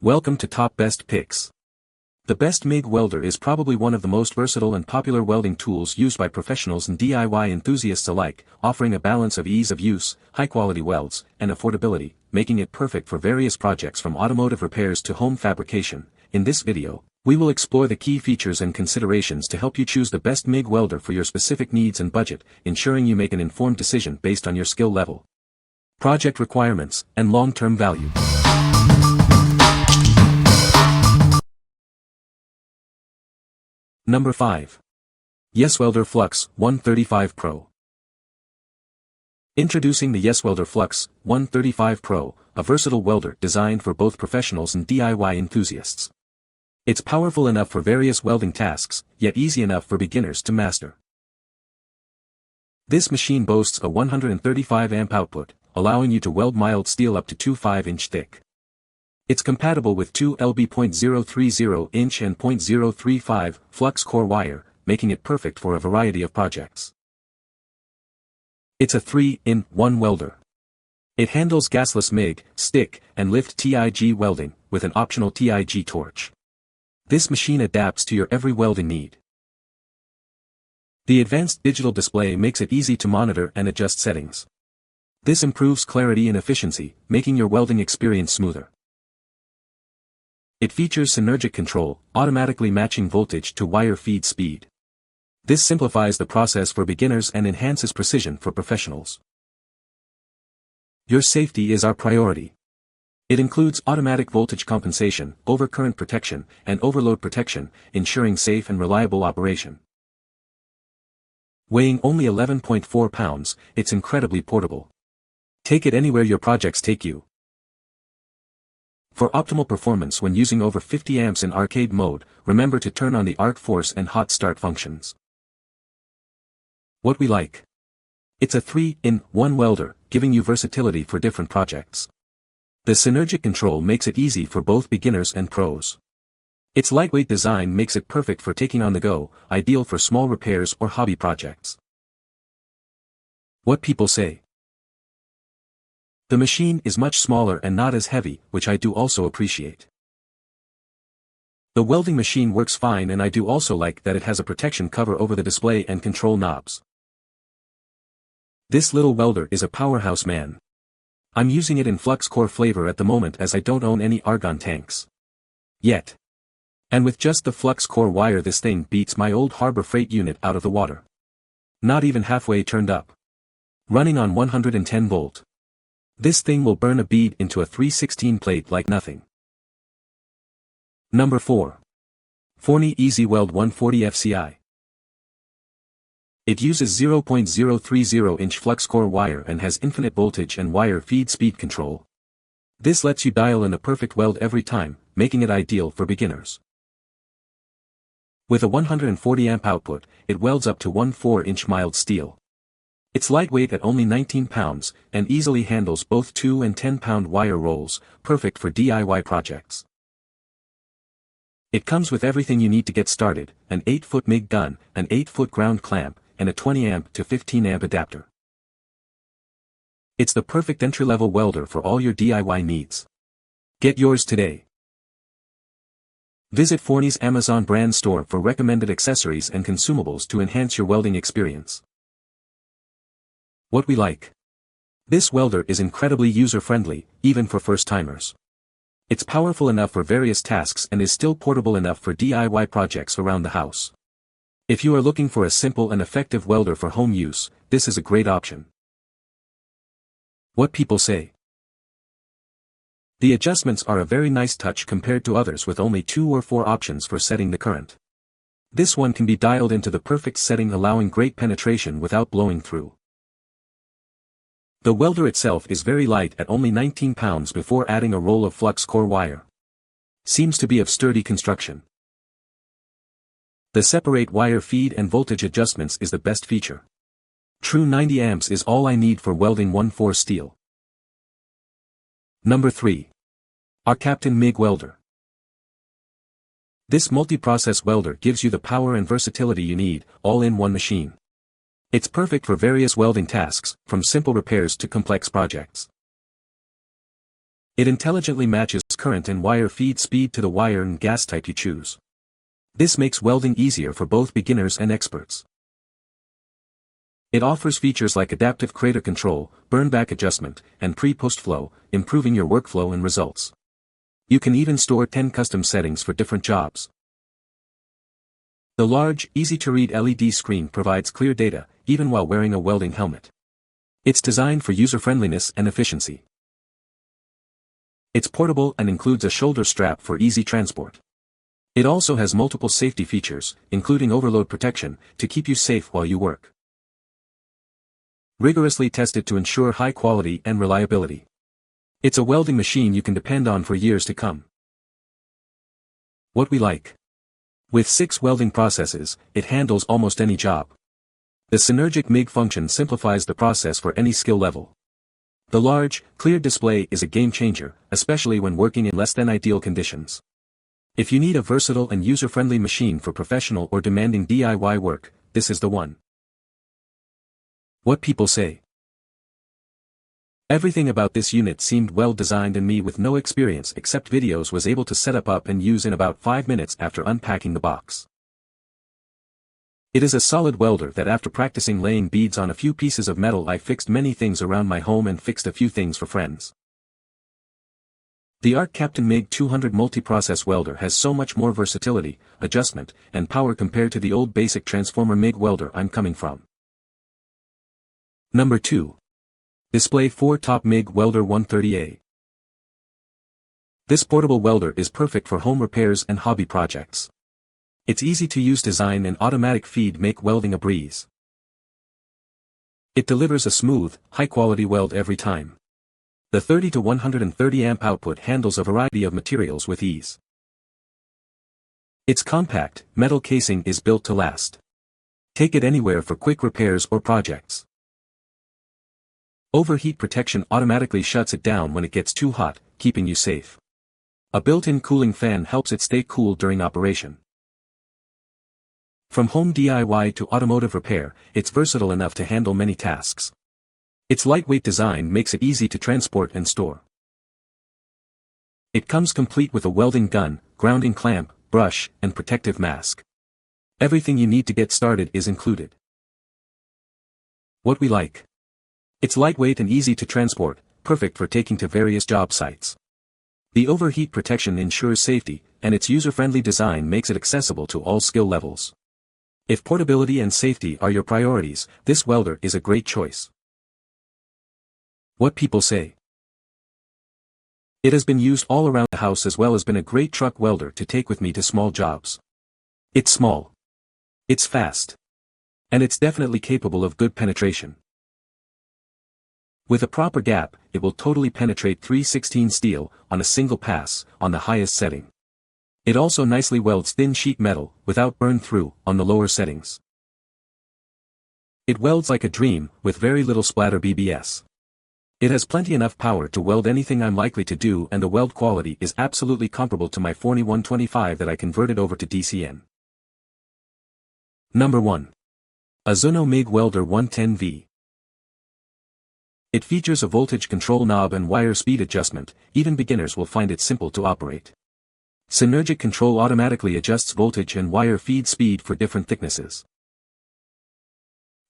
Welcome to Top Best Picks. The Best MIG Welder is probably one of the most versatile and popular welding tools used by professionals and DIY enthusiasts alike, offering a balance of ease of use, high-quality welds, and affordability, making it perfect for various projects from automotive repairs to home fabrication. In this video, we will explore the key features and considerations to help you choose the best MIG welder for your specific needs and budget, ensuring you make an informed decision based on your skill level, project requirements, and long-term value. Number 5. YESWELDER Flux 135 Pro. Introducing the YESWELDER Flux 135 Pro, a versatile welder designed for both professionals and DIY enthusiasts. It's powerful enough for various welding tasks, yet easy enough for beginners to master. This machine boasts a 135 amp output, allowing you to weld mild steel up to 2 5-inch thick. It's compatible with two lb 0.030-inch and 0.035 flux core wire, making it perfect for a variety of projects. It's a 3-in-1 welder. It handles gasless MIG, stick, and lift TIG welding, with an optional TIG torch. This machine adapts to your every welding need. The advanced digital display makes it easy to monitor and adjust settings. This improves clarity and efficiency, making your welding experience smoother. It features synergic control, automatically matching voltage to wire feed speed. This simplifies the process for beginners and enhances precision for professionals. Your safety is our priority. It includes automatic voltage compensation, overcurrent protection, and overload protection, ensuring safe and reliable operation. Weighing only 11.4 pounds, it's incredibly portable. Take it anywhere your projects take you. For optimal performance when using over 50 amps in arcade mode, remember to turn on the arc force and hot start functions. What we like. It's a 3-in-1 welder, giving you versatility for different projects. The synergic control makes it easy for both beginners and pros. Its lightweight design makes it perfect for taking on the go, ideal for small repairs or hobby projects. What people say. The machine is much smaller and not as heavy, which I do also appreciate. The welding machine works fine, and I do also like that it has a protection cover over the display and control knobs. This little welder is a powerhouse, man. I'm using it in flux core flavor at the moment as I don't own any argon tanks. Yet. And with just the flux core wire, this thing beats my old Harbor Freight unit out of the water. Not even halfway turned up. Running on 110 volt. This thing will burn a bead into a 316 plate like nothing. Number 4. Forney EZ-Weld 140 FCI. It uses 0.030-inch flux core wire and has infinite voltage and wire feed speed control. This lets you dial in a perfect weld every time, making it ideal for beginners. With a 140 amp output, it welds up to 1 4-inch mild steel. It's lightweight at only 19 pounds, and easily handles both 2 and 10-pound wire rolls, perfect for DIY projects. It comes with everything you need to get started: an 8-foot MIG gun, an 8-foot ground clamp, and a 20 amp to 15 amp adapter. It's the perfect entry-level welder for all your DIY needs. Get yours today. Visit Forney's Amazon brand store for recommended accessories and consumables to enhance your welding experience. What we like. This welder is incredibly user-friendly, even for first-timers. It's powerful enough for various tasks and is still portable enough for DIY projects around the house. If you are looking for a simple and effective welder for home use, this is a great option. What people say. The adjustments are a very nice touch compared to others with only 2 or 4 options for setting the current. This one can be dialed into the perfect setting, allowing great penetration without blowing through. The welder itself is very light at only 19 pounds before adding a roll of flux core wire. Seems to be of sturdy construction. The separate wire feed and voltage adjustments is the best feature. True 90 amps is all I need for welding 1/4 steel. Number 3. ARCCAPTAIN MIG Welder. This multi-process welder gives you the power and versatility you need, all in one machine. It's perfect for various welding tasks, from simple repairs to complex projects. It intelligently matches current and wire feed speed to the wire and gas type you choose. This makes welding easier for both beginners and experts. It offers features like adaptive crater control, burn-back adjustment, and pre-post flow, improving your workflow and results. You can even store 10 custom settings for different jobs. The large, easy-to-read LED screen provides clear data, even while wearing a welding helmet. It's designed for user-friendliness and efficiency. It's portable and includes a shoulder strap for easy transport. It also has multiple safety features, including overload protection, to keep you safe while you work. Rigorously tested to ensure high quality and reliability. It's a welding machine you can depend on for years to come. What we like. With 6 welding processes, it handles almost any job. The synergic MIG function simplifies the process for any skill level. The large, clear display is a game changer, especially when working in less than ideal conditions. If you need a versatile and user-friendly machine for professional or demanding DIY work, this is the one. What people say. Everything about this unit seemed well designed, and me with no experience except videos was able to set up and use in about 5 minutes after unpacking the box. It is a solid welder that after practicing laying beads on a few pieces of metal I fixed many things around my home and fixed a few things for friends. The ARCCAPTAIN MIG 200 multi-process welder has so much more versatility, adjustment, and power compared to the old basic transformer MIG welder I'm coming from. Number 2. Display4top MIG Welder 130A. This portable welder is perfect for home repairs and hobby projects. Its easy-to-use design and automatic feed make welding a breeze. It delivers a smooth, high-quality weld every time. The 30 to 130 amp output handles a variety of materials with ease. Its compact, metal casing is built to last. Take it anywhere for quick repairs or projects. Overheat protection automatically shuts it down when it gets too hot, keeping you safe. A built-in cooling fan helps it stay cool during operation. From home DIY to automotive repair, it's versatile enough to handle many tasks. Its lightweight design makes it easy to transport and store. It comes complete with a welding gun, grounding clamp, brush, and protective mask. Everything you need to get started is included. What we like. It's lightweight and easy to transport, perfect for taking to various job sites. The overheat protection ensures safety, and its user-friendly design makes it accessible to all skill levels. If portability and safety are your priorities, this welder is a great choice. What people say. It has been used all around the house as well as been a great truck welder to take with me to small jobs. It's small. It's fast. And it's definitely capable of good penetration. With a proper gap, it will totally penetrate 3/16 steel, on a single pass, on the highest setting. It also nicely welds thin sheet metal, without burn through, on the lower settings. It welds like a dream, with very little splatter BBS. It has plenty enough power to weld anything I'm likely to do, and the weld quality is absolutely comparable to my Forney 125 that I converted over to DCN. Number 1. AZZUNO MIG Welder 110V. It features a voltage control knob and wire speed adjustment. Even beginners will find it simple to operate. Synergic control automatically adjusts voltage and wire feed speed for different thicknesses.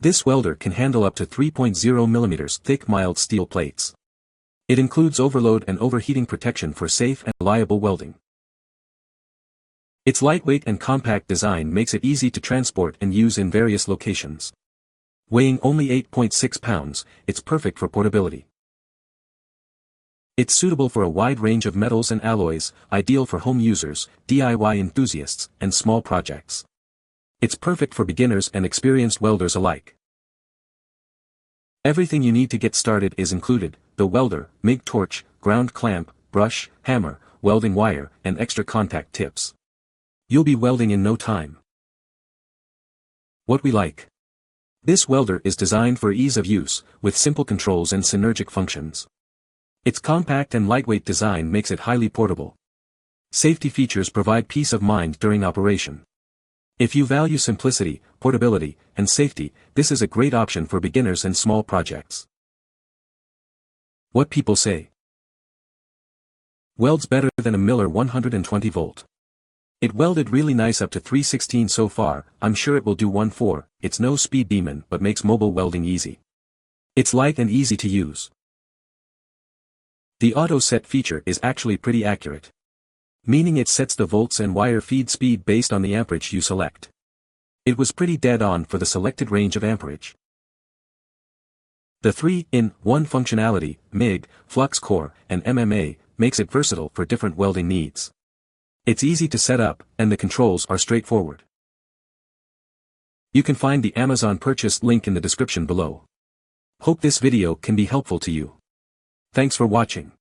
This welder can handle up to 3.0 mm thick mild steel plates. It includes overload and overheating protection for safe and reliable welding. Its lightweight and compact design makes it easy to transport and use in various locations. Weighing only 8.6 pounds, it's perfect for portability. It's suitable for a wide range of metals and alloys, ideal for home users, DIY enthusiasts, and small projects. It's perfect for beginners and experienced welders alike. Everything you need to get started is included: the welder, MIG torch, ground clamp, brush, hammer, welding wire, and extra contact tips. You'll be welding in no time. What we like. This welder is designed for ease of use, with simple controls and synergic functions. Its compact and lightweight design makes it highly portable. Safety features provide peace of mind during operation. If you value simplicity, portability, and safety, this is a great option for beginners and small projects. What people say. Welds better than a Miller 120 volt. It welded really nice up to 316 so far. I'm sure it will do 1.4. It's no speed demon but makes mobile welding easy. It's light and easy to use. The auto set feature is actually pretty accurate. Meaning it sets the volts and wire feed speed based on the amperage you select. It was pretty dead on for the selected range of amperage. The 3-in-1 functionality, MIG, flux core, and MMA, makes it versatile for different welding needs. It's easy to set up, and the controls are straightforward. You can find the Amazon purchase link in the description below. Hope this video can be helpful to you. Thanks for watching.